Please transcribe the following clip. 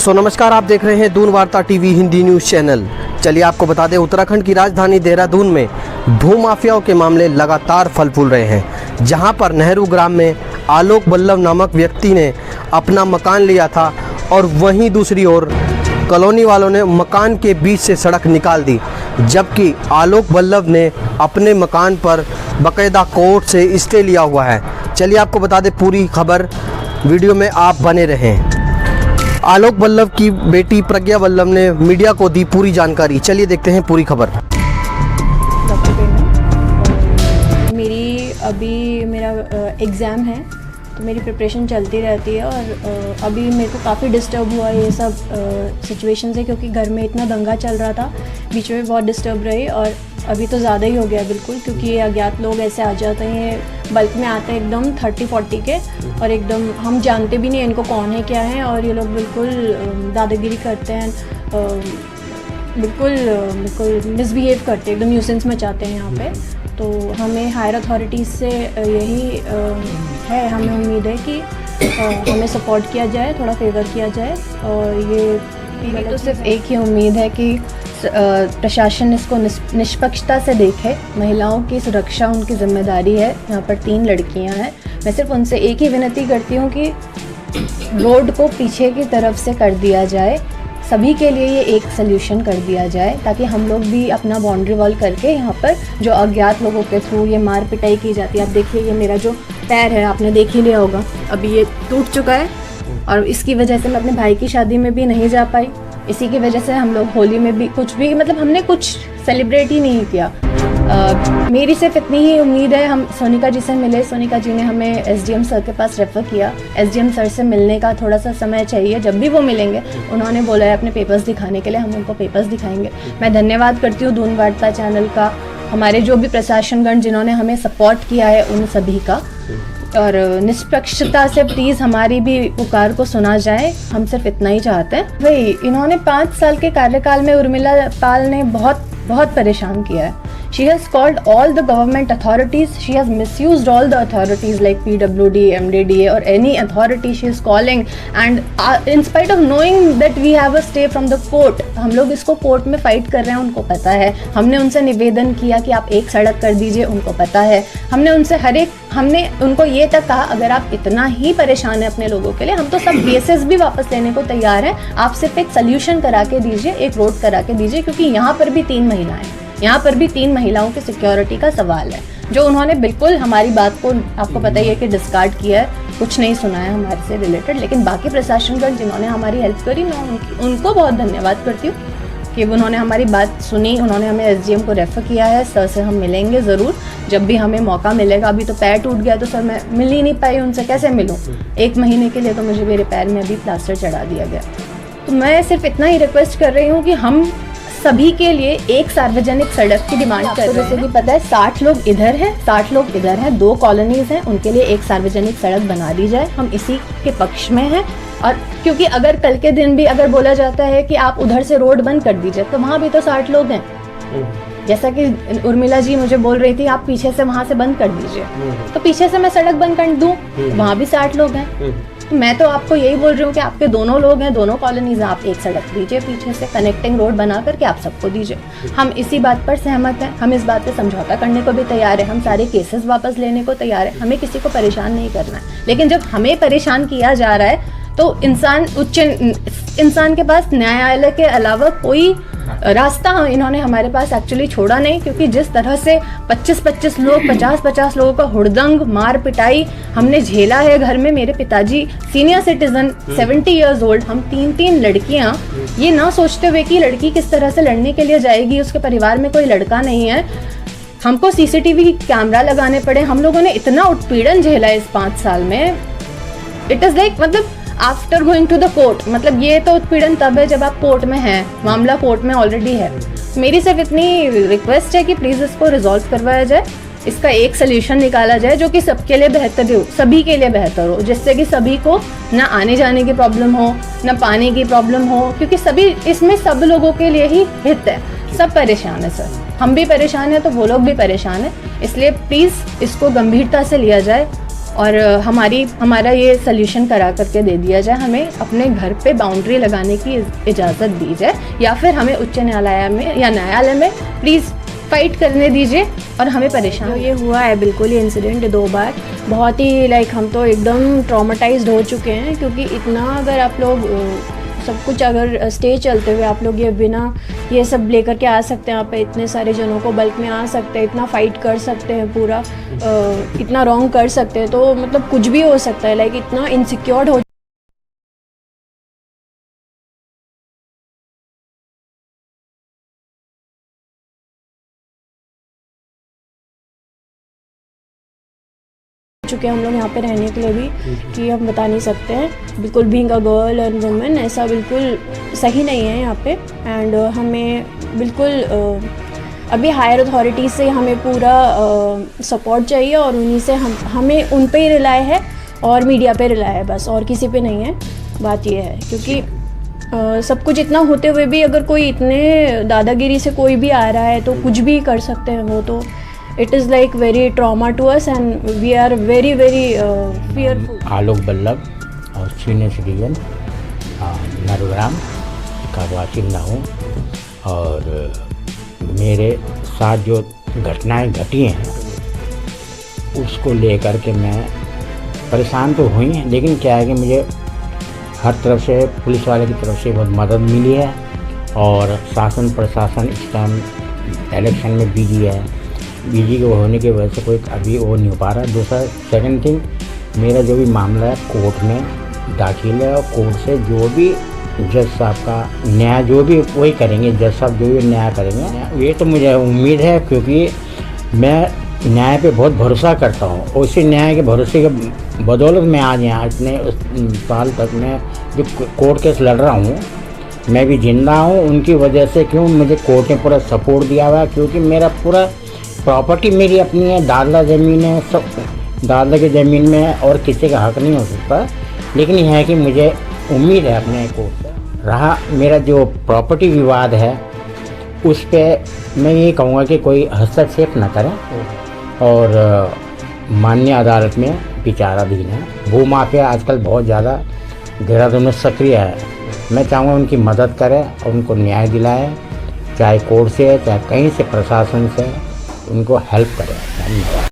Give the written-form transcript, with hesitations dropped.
नमस्कार, आप देख रहे हैं दून वार्ता टीवी हिंदी न्यूज़ चैनल। चलिए आपको बता दें, उत्तराखंड की राजधानी देहरादून में भू माफियाओं के मामले लगातार फल फूल रहे हैं। जहां पर नेहरू ग्राम में आलोक बल्लभ नामक व्यक्ति ने अपना मकान लिया था और वहीं दूसरी ओर कॉलोनी वालों ने मकान के बीच से सड़क निकाल दी, जबकि आलोक बल्लभ ने अपने मकान पर बाकायदा कोर्ट से स्टे लिया हुआ है। चलिए आपको बता दें, पूरी खबर वीडियो में आप बने रहें। आलोक बल्लभ की बेटी प्रज्ञा बल्लभ ने मीडिया को दी पूरी जानकारी। चलिए देखते हैं पूरी खबर। मेरा एग्ज़ाम है, तो मेरी प्रिपरेशन चलती रहती है और अभी मेरे को काफ़ी डिस्टर्ब हुआ ये सब सिचुएशन से, क्योंकि घर में इतना दंगा चल रहा था, बीच में बहुत डिस्टर्ब रही और अभी तो ज़्यादा ही हो गया बिल्कुल, क्योंकि ये अज्ञात लोग ऐसे आ जाते हैं, बल्क में आते हैं एकदम 30-40 के, और एकदम हम जानते भी नहीं इनको कौन है क्या है, और ये लोग बिल्कुल दादागिरी करते हैं, बिल्कुल मिसबिहेव करते हैं, एकदम न्यूसेंस मचाते हैं यहाँ पे। तो हमें हायर अथॉरिटीज़ से यही है, हमें उम्मीद है कि हमें सपोर्ट किया जाए, थोड़ा फेवर किया जाए। और ये तो सिर्फ एक ही उम्मीद है कि प्रशासन इसको निष्पक्षता से देखे। महिलाओं की सुरक्षा उनकी जिम्मेदारी है। यहाँ पर 3 लड़कियाँ हैं। मैं सिर्फ उनसे एक ही विनती करती हूँ कि रोड को पीछे की तरफ से कर दिया जाए, सभी के लिए ये एक सल्यूशन कर दिया जाए, ताकि हम लोग भी अपना बाउंड्री वॉल करके यहाँ पर जो अज्ञात लोगों के थ्रू ये मार पिटाई की जाती है। आप देखिए, ये मेरा जो पैर है आपने देख ही लिया होगा, अभी ये टूट चुका है और इसकी वजह से मैं अपने भाई की शादी में भी नहीं जा पाई। इसी की वजह से हम लोग होली में भी कुछ भी हमने कुछ सेलिब्रेट ही नहीं किया। मेरी सिर्फ इतनी ही उम्मीद है। हम सोनिका जी से मिले, सोनिका जी ने हमें एसडीएम सर के पास रेफ़र किया। एसडीएम सर से मिलने का थोड़ा सा समय चाहिए, जब भी वो मिलेंगे उन्होंने बोला है अपने पेपर्स दिखाने के लिए, हम उनको पेपर्स दिखाएंगे। मैं धन्यवाद करती हूँ दून वार्ता चैनल का, हमारे जो भी प्रशासनगण जिन्होंने हमें सपोर्ट किया है उन सभी का, और निष्पक्षता से प्लीज़ हमारी भी पुकार को सुना जाए। हम सिर्फ इतना ही चाहते हैं। भाई, इन्होंने 5 साल के कार्यकाल में उर्मिला पाल ने बहुत परेशान किया है। She has called all the government authorities. She has misused all the authorities like PWD, MDDA or any authority she is calling. And in spite of knowing that we have a stay from the court, हम लोग इसको court में fight कर रहे हैं, उनको पता है। हमने उनसे निवेदन किया कि आप एक सड़क कर दीजिए, उनको पता है। हमने उनको ये तक कहा, अगर आप इतना ही परेशान हैं अपने लोगों के लिए, हम तो सब केसेस भी वापस लेने को तैयार हैं। आप सिर्फ एक सोल्यूशन करा के दीजिए, एक रोड करा के दीजिए, क्योंकि यहाँ पर भी 3 महिलाएं हैं। यहाँ पर भी 3 महिलाओं की सिक्योरिटी का सवाल है, जो उन्होंने बिल्कुल हमारी बात को, आपको पता ही है कि डिस्कार्ड किया है, कुछ नहीं सुना है हमारे से रिलेटेड। लेकिन बाकी प्रशासनगण जिन्होंने हमारी हेल्प करी, मैं उनको बहुत धन्यवाद करती हूँ कि उन्होंने हमारी बात सुनी। उन्होंने हमें एसडीएम को रेफ़र किया है। सर से हम मिलेंगे ज़रूर जब भी हमें मौका मिलेगा। अभी तो पैर टूट गया तो सर मैं मिल ही नहीं पाई उनसे, कैसे मिलूँ? 1 महीने के लिए तो मुझे मेरे पैर में अभी प्लास्टर चढ़ा दिया गया। तो मैं सिर्फ इतना ही रिक्वेस्ट कर रही हूँ कि हम सभी के लिए एक सार्वजनिक सड़क की डिमांड कर रहे हैं। जैसे कि पता है 60 लोग इधर हैं, 60 लोग इधर हैं, 2 कॉलोनीज़ हैं, उनके लिए एक सार्वजनिक सड़क बना दी जाए। हम इसी के पक्ष में हैं। और क्योंकि अगर कल के दिन भी अगर बोला जाता है कि आप उधर से रोड बंद कर दीजिए, तो वहाँ भी तो 60 लोग हैं। जैसा कि उर्मिला जी मुझे बोल रही थी, आप पीछे से वहाँ से बंद कर दीजिए, तो पीछे से मैं सड़क बंद कर दूँ, वहाँ भी 60 लोग हैं। तो मैं तो आपको यही बोल रही हूँ कि आपके दोनों लोग हैं, दोनों कॉलोनीज, आप एक सड़क दीजिए, पीछे से कनेक्टिंग रोड बना करके आप सबको दीजिए। हम इसी बात पर सहमत हैं। हम इस बात पे समझौता करने को भी तैयार है। हम सारे केसेस वापस लेने को तैयार है। हमें किसी को परेशान नहीं करना है। लेकिन जब हमें परेशान किया जा रहा है, तो इंसान के पास न्यायालय के अलावा कोई रास्ता इन्होंने हमारे पास एक्चुअली छोड़ा नहीं। क्योंकि जिस तरह से 25-25 लोग, 50-50 लोगों का हुड़दंग, मार पिटाई हमने झेला है घर में। मेरे पिताजी सीनियर सिटीजन, 70 ईयर्स ओल्ड, हम 3 लड़कियां, ये ना सोचते हुए कि लड़की किस तरह से लड़ने के लिए जाएगी, उसके परिवार में कोई लड़का नहीं है, हमको सीसीटीवी कैमरा लगाने पड़े। हम लोगों ने इतना उत्पीड़न झेला इस 5 साल में। इट इज़ लाइक, मतलब after going to the court, मतलब ये तो उत्पीड़न तब है जब आप कोर्ट में हैं, मामला कोर्ट में ऑलरेडी है। मेरी सिर्फ इतनी रिक्वेस्ट है कि प्लीज़ इसको रिजॉल्व करवाया जाए, इसका एक सल्यूशन निकाला जाए जो कि सबके लिए बेहतर हो, सभी के लिए बेहतर हो, जिससे कि सभी को ना आने जाने की प्रॉब्लम हो, ना पानी की प्रॉब्लम हो, क्योंकि सभी इसमें सब लोगों के लिए ही हित है। सब परेशान है सर, हम भी परेशान हैं तो वो लोग भी परेशान हैं। इसलिए प्लीज़ इसको गंभीरता से लिया जाए और हमारा ये सल्यूशन करा करके दे दिया जाए, हमें अपने घर पे बाउंड्री लगाने की इजाज़त दी जाए, या फिर हमें उच्च न्यायालय में या न्यायालय में प्लीज़ फाइट करने दीजिए और हमें परेशान। ये हुआ है बिल्कुल ये इंसिडेंट 2 बार, बहुत ही लाइक हम तो एकदम ट्रॉमेटाइज्ड हो चुके हैं, क्योंकि इतना अगर आप लोग सब कुछ अगर स्टेज चलते हुए आप लोग ये बिना ये सब लेकर के आ सकते हैं, यहाँ पे इतने सारे जनों को बल्क में आ सकते हैं, इतना फाइट कर सकते हैं, पूरा इतना रॉन्ग कर सकते हैं, तो मतलब कुछ भी हो सकता है, लाइक इतना इनसिक्योर्ड हो चुके हैं हम लोग यहाँ पे रहने के लिए भी, कि हम बता नहीं सकते हैं। बिल्कुल being a girl and women ऐसा बिल्कुल सही नहीं है यहाँ पे। एंड हमें बिल्कुल अभी हायर अथॉरिटी से हमें पूरा सपोर्ट चाहिए, और उन्हीं से हमें उन पे ही रिलाय है और मीडिया पे रिलाय है, बस और किसी पे नहीं है। बात ये है, क्योंकि सब कुछ इतना होते हुए भी अगर कोई इतने दादागिरी से कोई भी आ रहा है तो कुछ भी कर सकते हैं वो, तो it is like very trauma to us and we are very fearful. आलोक बल्लभ और सीनियर सिटीजन नरुग्राम का वासिंदा हूँ, और मेरे साथ जो घटनाएं घटी हैं उसको लेकर के मैं परेशान तो हुई हैं, लेकिन क्या है कि मुझे हर तरफ से पुलिस वाले की तरफ से बहुत मदद मिली है, और शासन प्रशासन इस टाइम इलेक्शन में बिजी है, बिजी के होने की वजह से कोई अभी वो नहीं हो पा रहा। दूसरा सेकंड थिंग, मेरा जो भी मामला है कोर्ट में दाखिल है, और कोर्ट से जो भी जज साहब का न्याय जो भी वही करेंगे, जज साहब जो भी न्याय करेंगे, ये तो मुझे उम्मीद है, क्योंकि मैं न्याय पे बहुत भरोसा करता हूँ, और उसी न्याय के भरोसे के बदौलत मैं आज यहाँ इतने साल तक मैं जो कोर्ट केस लड़ रहा हूँ, मैं भी जिंदा हूँ उनकी वजह से। क्यों मुझे कोर्ट ने पूरा सपोर्ट दिया हुआ है, क्योंकि मेरा पूरा प्रॉपर्टी मेरी अपनी है, दादा ज़मीन है, सब दादा की ज़मीन में है, और किसी का हक नहीं हो सकता। लेकिन यह है कि मुझे उम्मीद है अपने कोर्ट से। रहा मेरा जो प्रॉपर्टी विवाद है, उस पर मैं ये कहूँगा कि कोई हस्तक्षेप न करें, और माननीय अदालत में विचाराधीन है। भूमाफिया आजकल बहुत ज़्यादा देहरादून में सक्रिय है, मैं चाहूँगा उनकी मदद करें और उनको न्याय दिलाएं, चाहे कोर्ट से चाहे कहीं से प्रशासन से उनको हेल्प करें। धन्यवाद।